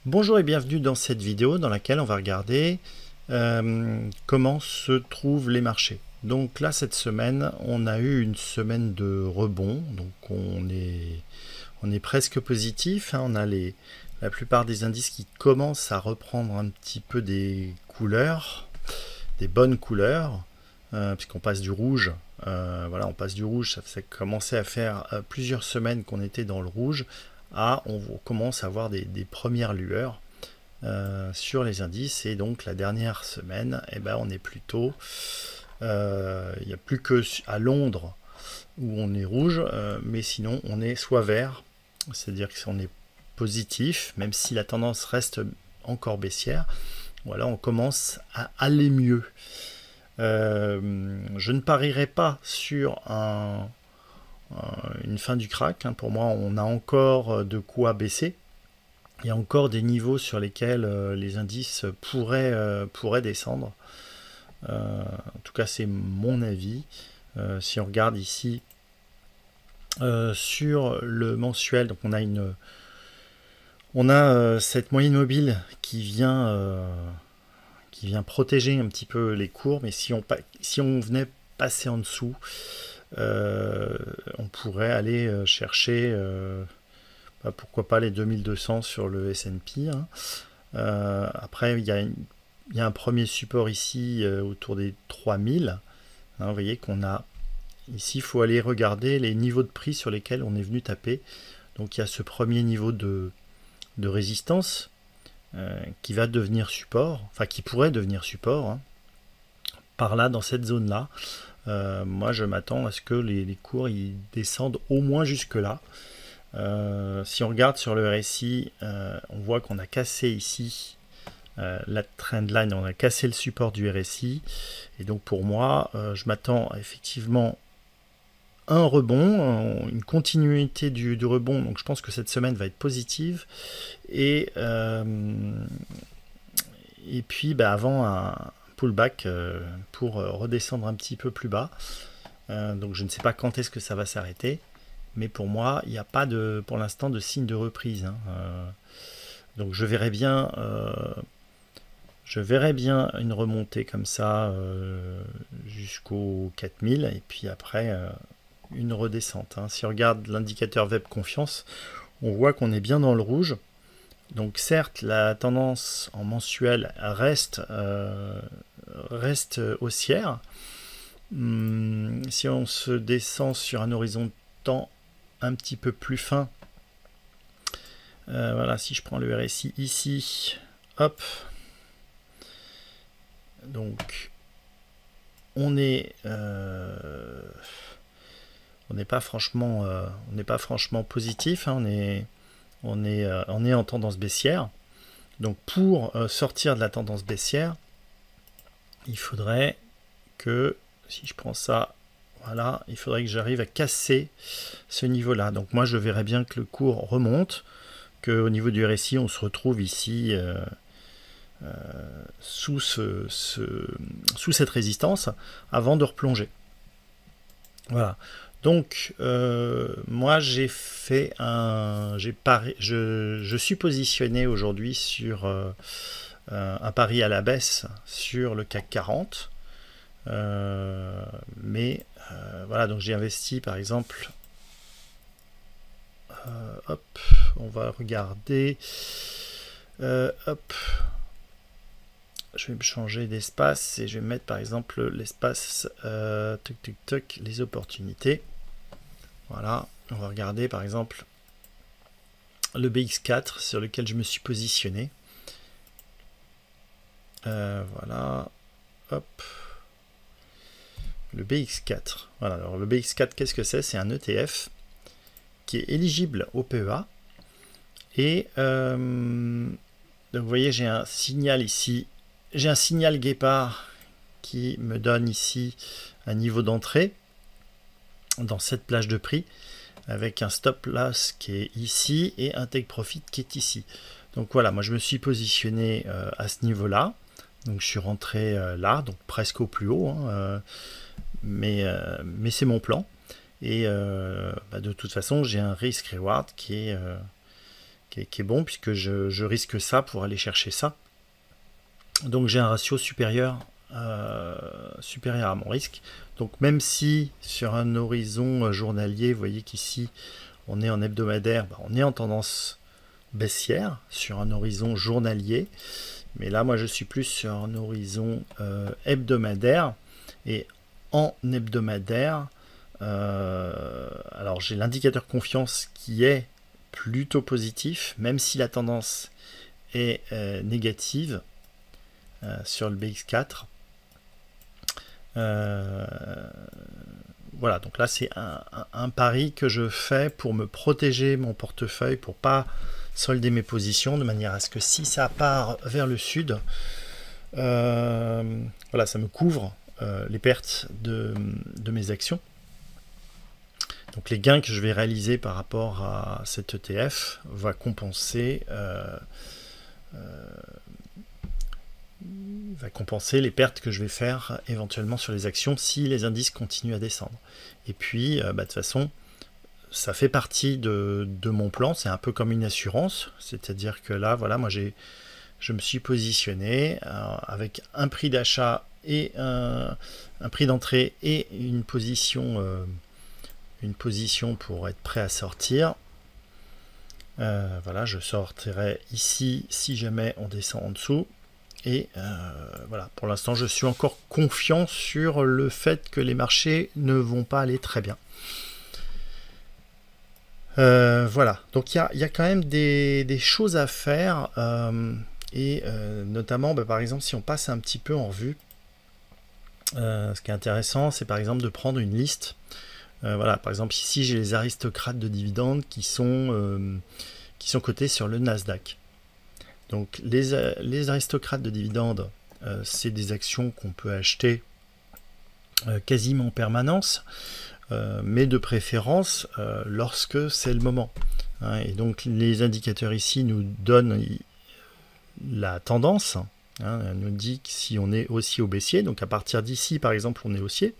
Bonjour et bienvenue dans cette vidéo dans laquelle on va regarder comment se trouvent les marchés. Donc là, cette semaine, on a eu une semaine de rebond, donc on est presque positif, hein. On a la plupart des indices qui commencent à reprendre un petit peu des couleurs, des bonnes couleurs, puisqu'on passe du rouge. Voilà, on passe du rouge, ça commençait à faire plusieurs semaines qu'on était dans le rouge. On commence à avoir des premières lueurs sur les indices, et donc la dernière semaine, on est plutôt, il n'y a plus que à Londres où on est rouge, mais sinon on est soit vert, c'est-à-dire qu'on est positif, même si la tendance reste encore baissière. Voilà, on commence à aller mieux. Je ne parierai pas sur une fin du crack, hein. Pour moi, on a encore de quoi baisser. Il y a encore des niveaux sur lesquels les indices pourraient descendre. En tout cas, c'est mon avis. Si on regarde ici sur le mensuel, donc on a cette moyenne mobile qui vient protéger un petit peu les cours, mais si on venait passer en dessous, on pourrait aller chercher, pourquoi pas les 2200 sur le S&P, hein. Après, il y a un premier support ici autour des 3000. Hein, vous voyez qu'on a ici, il faut aller regarder les niveaux de prix sur lesquels on est venu taper. Donc il y a ce premier niveau de résistance qui va devenir support, enfin qui pourrait devenir support, hein, par là, dans cette zone-là. Moi, je m'attends à ce que les cours ils descendent au moins jusque-là. Si on regarde sur le RSI, on voit qu'on a cassé ici la trendline, on a cassé le support du RSI, et donc pour moi, je m'attends à effectivement un rebond, une continuité du rebond. Donc je pense que cette semaine va être positive, et puis avant un pullback pour redescendre un petit peu plus bas. Donc je ne sais pas quand est-ce que ça va s'arrêter, mais pour moi, il n'y a pas pour l'instant de signe de reprise, hein. Donc je verrais bien une remontée comme ça jusqu'au 4000, et puis après une redescente, hein. Si on regarde l'indicateur Web Confiance, on voit qu'on est bien dans le rouge. Donc certes, la tendance en mensuel reste haussière. Si on se descend sur un horizon de temps un petit peu plus fin, voilà, si je prends le RSI ici, hop, donc on n'est pas franchement positif, hein. On est en tendance baissière. Donc pour sortir de la tendance baissière, il faudrait que, si je prends ça, voilà, il faudrait que j'arrive à casser ce niveau-là. Donc moi, je verrais bien que le cours remonte, qu'au niveau du RSI, on se retrouve ici sous cette résistance avant de replonger. Voilà. Donc moi, je suis positionné aujourd'hui sur un pari à la baisse sur le CAC 40. Voilà, donc j'ai investi par exemple, hop, on va regarder, hop, je vais me changer d'espace et je vais mettre par exemple l'espace les opportunités. Voilà, on va regarder par exemple le BX4 sur lequel je me suis positionné. Voilà, hop, le BX4. Voilà, alors le BX4, qu'est-ce que c'est? C'est un ETF qui est éligible au PEA. Et donc vous voyez, j'ai un signal ici. J'ai un signal guépard qui me donne ici un niveau d'entrée dans cette plage de prix, avec un stop loss qui est ici et un take profit qui est ici. Donc voilà, moi je me suis positionné à ce niveau-là. Donc je suis rentré là, donc presque au plus haut, hein, mais c'est mon plan. Et de toute façon, j'ai un risk reward qui est qui est bon, puisque je risque ça pour aller chercher ça. Donc j'ai un ratio supérieur à mon risque. Donc même si sur un horizon journalier, vous voyez qu'ici on est en hebdomadaire, on est en tendance baissière sur un horizon journalier, mais là moi je suis plus sur un horizon hebdomadaire, et en hebdomadaire, alors j'ai l'indicateur confiance qui est plutôt positif, même si la tendance est négative sur le BX4. Voilà, donc là c'est un pari que je fais pour me protéger mon portefeuille, pour pas solder mes positions, de manière à ce que si ça part vers le sud, voilà, ça me couvre les pertes de mes actions. Donc les gains que je vais réaliser par rapport à cet ETF va compenser les pertes que je vais faire éventuellement sur les actions si les indices continuent à descendre. Et puis, de toute façon, ça fait partie de mon plan, c'est un peu comme une assurance, c'est-à-dire que là, voilà, moi je me suis positionné avec un prix d'achat et un prix d'entrée et une position pour être prêt à sortir. Voilà, je sortirai ici si jamais on descend en dessous. Et voilà, pour l'instant, je suis encore confiant sur le fait que les marchés ne vont pas aller très bien. Voilà, donc il y a quand même des choses à faire, et notamment, par exemple, si on passe un petit peu en revue, ce qui est intéressant, c'est par exemple de prendre une liste. Voilà, par exemple, ici, j'ai les aristocrates de dividendes qui sont cotés sur le Nasdaq. Donc les aristocrates de dividendes, c'est des actions qu'on peut acheter quasiment en permanence, mais de préférence lorsque c'est le moment. Hein, et donc les indicateurs ici nous donnent la tendance, hein, nous dit si on est haussier ou baissier. Donc à partir d'ici, par exemple, on est haussier,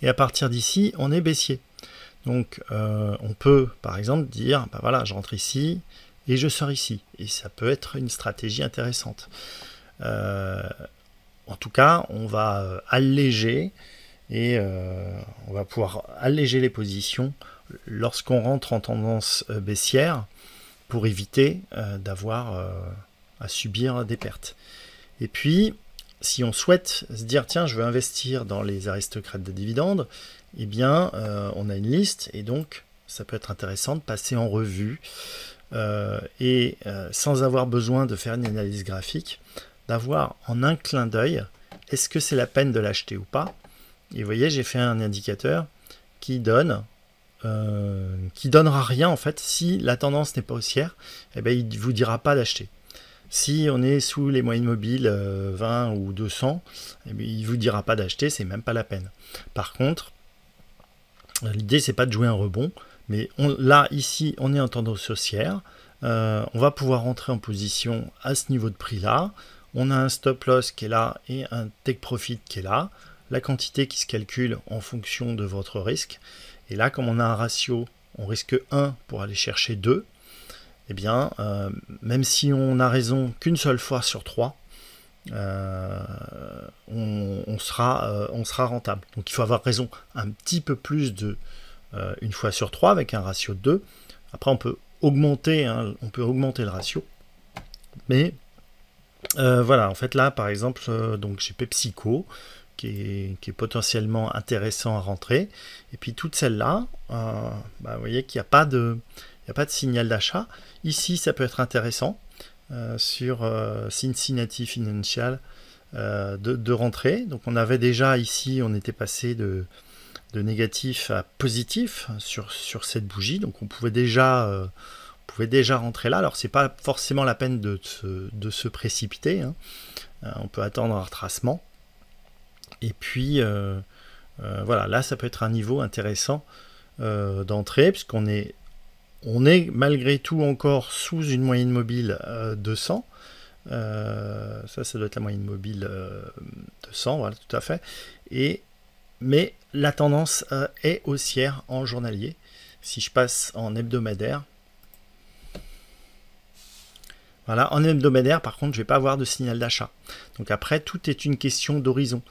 et à partir d'ici, on est baissier. Donc on peut par exemple dire, voilà, je rentre ici, et je sors ici. Et ça peut être une stratégie intéressante. En tout cas, on va alléger et on va pouvoir alléger les positions lorsqu'on rentre en tendance baissière pour éviter d'avoir à subir des pertes. Et puis, si on souhaite se dire, tiens, je veux investir dans les aristocrates de dividendes, eh bien, on a une liste et donc ça peut être intéressant de passer en revue et sans avoir besoin de faire une analyse graphique, d'avoir en un clin d'œil, est-ce que c'est la peine de l'acheter ou pas. Et vous voyez, j'ai fait un indicateur qui donnera rien en fait. Si la tendance n'est pas haussière, eh bien, il ne vous dira pas d'acheter. Si on est sous les moyennes mobiles 20 ou 200, eh bien, il ne vous dira pas d'acheter, c'est même pas la peine. Par contre, l'idée c'est pas de jouer un rebond, mais là ici on est en tendance haussière, on va pouvoir rentrer en position à ce niveau de prix là, on a un stop loss qui est là et un take profit qui est là, la quantité qui se calcule en fonction de votre risque, et là comme on a un ratio, on risque 1 pour aller chercher 2, eh bien même si on a raison qu'une seule fois sur 3, on sera rentable. Donc il faut avoir raison un petit peu plus de une fois sur 3 avec un ratio de 2. Après on peut augmenter, le ratio. Mais voilà, en fait là par exemple, donc j'ai PepsiCo qui est potentiellement intéressant à rentrer. Et puis toutes celles-là, vous voyez qu'il n'y a pas de signal d'achat. Ici ça peut être intéressant. Sur Cincinnati Financial de rentrer. Donc on avait déjà ici, on était passé de négatif à positif sur cette bougie, donc on pouvait déjà rentrer là. Alors c'est pas forcément la peine de se précipiter, hein. On peut attendre un retracement, et puis voilà, là ça peut être un niveau intéressant d'entrée, puisqu'on est malgré tout encore sous une moyenne mobile 200. Ça doit être la moyenne mobile 200, voilà, tout à fait. Mais la tendance est haussière en journalier. Si je passe en hebdomadaire, Voilà, en hebdomadaire, par contre, je ne vais pas avoir de signal d'achat. Donc après, tout est une question d'horizon.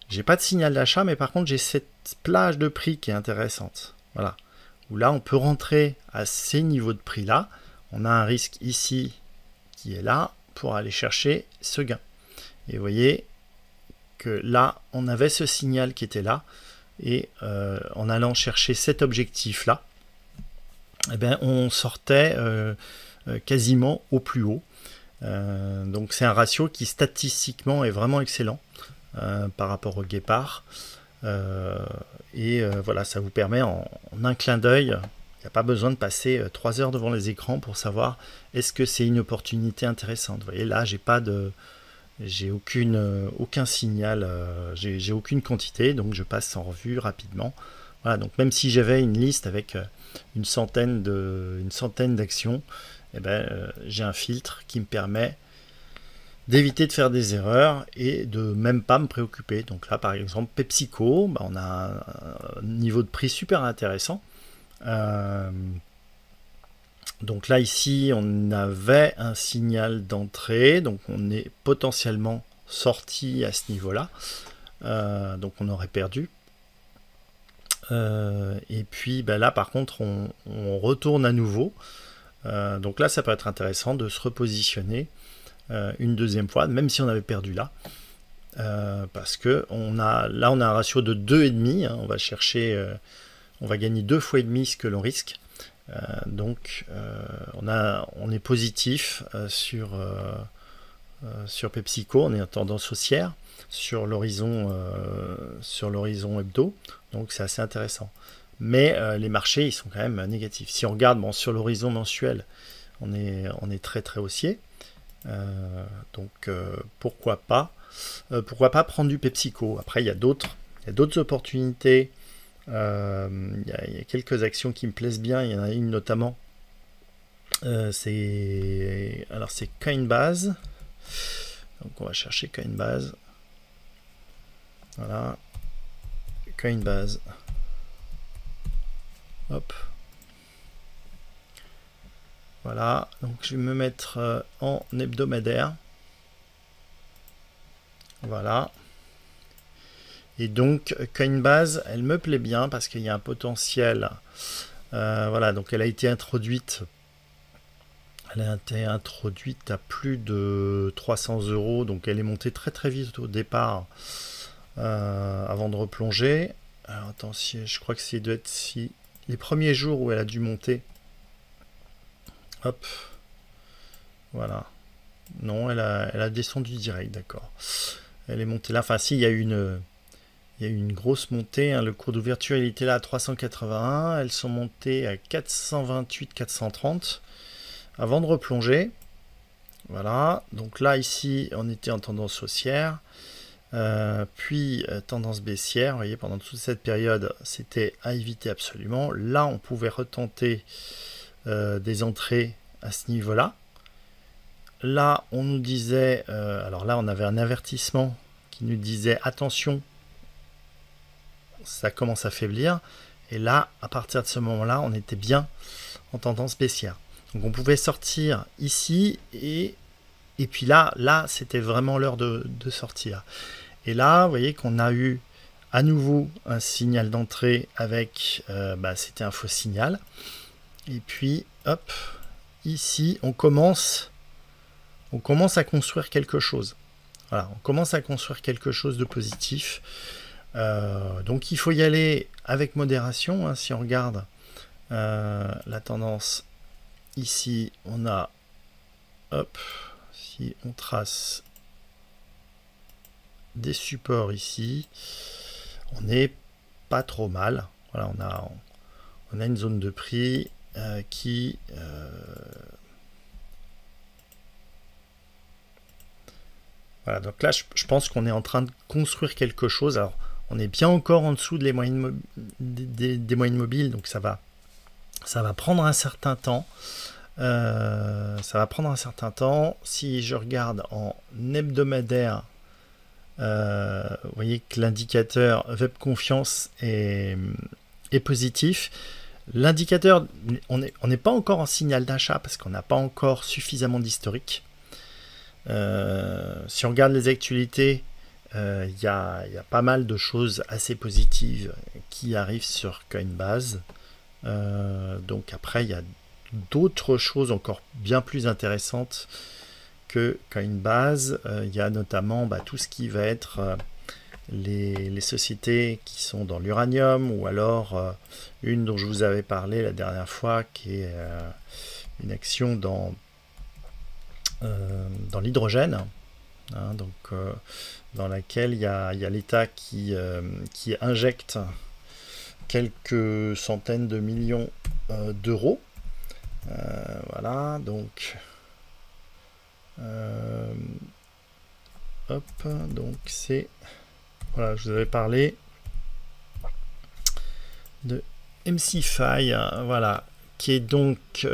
J'ai pas de signal d'achat, mais par contre, j'ai cette plage de prix qui est intéressante. Voilà. Où là, on peut rentrer à ces niveaux de prix-là. On a un risque ici qui est là pour aller chercher ce gain. Et vous voyez que là, on avait ce signal qui était là. Et en allant chercher cet objectif-là, eh bien, on sortait quasiment au plus haut. Donc c'est un ratio qui statistiquement est vraiment excellent par rapport au guépard. Voilà, ça vous permet en un clin d'œil, il n'y a pas besoin de passer 3 heures devant les écrans pour savoir est-ce que c'est une opportunité intéressante. Vous voyez, là, j'ai aucun signal, j'ai aucune quantité, donc je passe en revue rapidement. Voilà, donc même si j'avais une liste avec une centaine d'actions, eh ben, j'ai un filtre qui me permet d'éviter de faire des erreurs et de même pas me préoccuper. Donc là, par exemple, PepsiCo, bah, on a un niveau de prix super intéressant. Donc là, ici, on avait un signal d'entrée, donc on est potentiellement sorti à ce niveau-là. Donc on aurait perdu. Et puis bah, là, par contre, on retourne à nouveau. Donc là, ça peut être intéressant de se repositionner une deuxième fois, même si on avait perdu là. Parce que là, on a un ratio de 2,5. Hein, on va chercher, on va gagner 2 fois et demi ce que l'on risque. Donc, on est positif sur PepsiCo, on est en tendance haussière sur l'horizon hebdo. Donc, c'est assez intéressant. Mais les marchés, ils sont quand même négatifs. Si on regarde sur l'horizon mensuel, on est très très haussier. Donc pourquoi pas prendre du PepsiCo. Après, il y a d'autres opportunités. Il y a quelques actions qui me plaisent bien. Il y en a une notamment. C'est Coinbase. Donc on va chercher Coinbase. Voilà. Coinbase. Hop. Voilà, donc je vais me mettre en hebdomadaire. Voilà. Et donc Coinbase, elle me plaît bien parce qu'il y a un potentiel. Voilà, donc elle a été introduite. Elle a été introduite à plus de 300 €. Donc elle est montée très très vite au départ avant de replonger. Alors attends, je crois que c'est doit être les premiers jours où elle a dû monter. Hop, voilà. Non, elle a descendu direct, d'accord. Elle est montée là. Enfin, si, il y a eu une grosse montée. Hein. Le cours d'ouverture, il était là à 381. Elles sont montées à 428, 430 avant de replonger. Voilà. Donc là, ici, on était en tendance haussière. Puis tendance baissière. Vous voyez, pendant toute cette période, c'était à éviter absolument. Là, on pouvait retenter des entrées à ce niveau-là. Là, on nous disait, alors là, on avait un avertissement qui nous disait attention, ça commence à faiblir. Et là, à partir de ce moment-là, on était bien en tendance baissière. Donc, on pouvait sortir ici et puis là, c'était vraiment l'heure de sortir. Et là, vous voyez qu'on a eu à nouveau un signal d'entrée avec, c'était un faux signal. Et puis, hop, ici, on commence à construire quelque chose. Voilà, on commence à construire quelque chose de positif. Donc, il faut y aller avec modération. Hein, si on regarde la tendance, ici, on a, hop, si on trace des supports ici, on n'est pas trop mal. Voilà, on a une zone de prix qui voilà, donc là je pense qu'on est en train de construire quelque chose. Alors on est bien encore en dessous des moyennes mobiles, donc ça va prendre un certain temps. Si je regarde en hebdomadaire, vous voyez que l'indicateur Web Confiance est positif. L'indicateur, on n'est pas encore en signal d'achat parce qu'on n'a pas encore suffisamment d'historique. Si on regarde les actualités, il y a pas mal de choses assez positives qui arrivent sur Coinbase. Donc après, il y a d'autres choses encore bien plus intéressantes que Coinbase. Il y a notamment tout ce qui va être les sociétés qui sont dans l'uranium, ou alors une dont je vous avais parlé la dernière fois, qui est une action dans l'hydrogène, hein, donc dans laquelle il y a l'État qui injecte quelques centaines de millions d'euros. Voilà, donc hop, donc c'est, voilà, je vous avais parlé de MCFI, voilà, qui est donc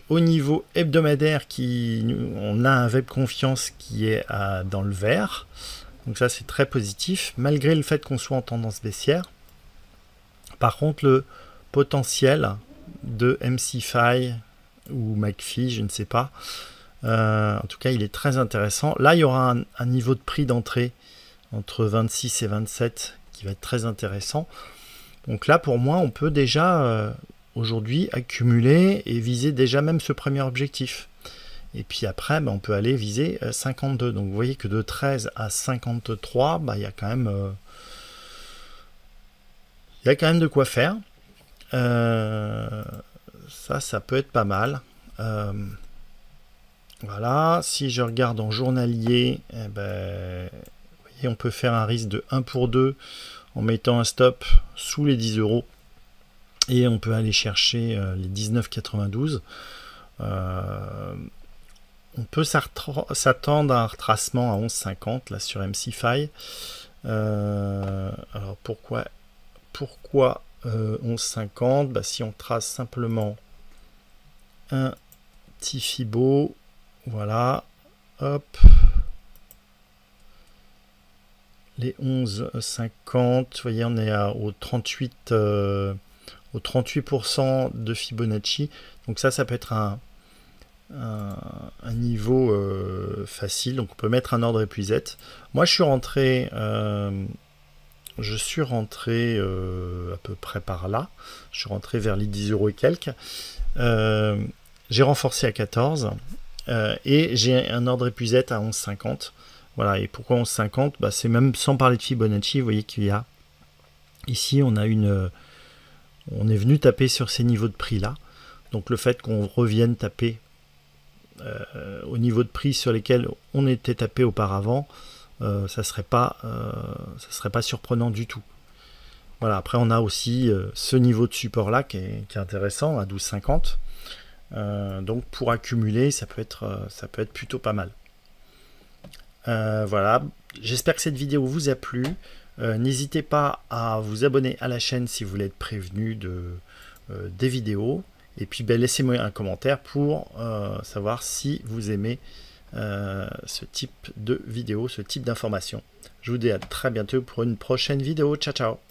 au niveau hebdomadaire, on a un web confiance qui est dans le vert. Donc ça, c'est très positif, malgré le fait qu'on soit en tendance baissière. Par contre, le potentiel de MCFI ou McPhee, je ne sais pas, en tout cas, il est très intéressant. Là, il y aura un niveau de prix d'entrée entre 26 et 27 qui va être très intéressant. Donc là, pour moi, on peut déjà aujourd'hui accumuler et viser déjà même ce premier objectif. Et puis après, on peut aller viser 52. Donc vous voyez que de 13 à 53, il y a quand même de quoi faire. Ça peut être pas mal. Voilà, si je regarde en journalier, vous voyez, on peut faire un risque de 1 pour 2 en mettant un stop sous les 10 euros. Et on peut aller chercher les 19,92. On peut s'attendre à un retracement à 11,50 là sur MCFI. Alors pourquoi 11,50? Si on trace simplement un petit Fibo, voilà, hop, les 11,50, vous voyez, on est au 38%, au 38% de Fibonacci. Donc ça peut être un niveau facile. Donc on peut mettre un ordre épuisette. Moi je suis rentré à peu près par là. Je suis rentré vers les 10 euros et quelques. J'ai renforcé à 14 et j'ai un ordre épuisette à 11,50. Voilà. Et pourquoi 11,50? C'est même sans parler de Fibonacci. Vous voyez qu'il y a ici, on est venu taper sur ces niveaux de prix là. Donc le fait qu'on revienne taper au niveau de prix sur lesquels on était tapé auparavant, ça serait pas surprenant du tout. Voilà, après on a aussi ce niveau de support là qui est intéressant à 12,50. Donc pour accumuler, ça peut être plutôt pas mal. Voilà, j'espère que cette vidéo vous a plu. N'hésitez pas à vous abonner à la chaîne si vous voulez être prévenu des vidéos. Et puis laissez-moi un commentaire pour savoir si vous aimez ce type de vidéo, ce type d'information. Je vous dis à très bientôt pour une prochaine vidéo. Ciao, ciao!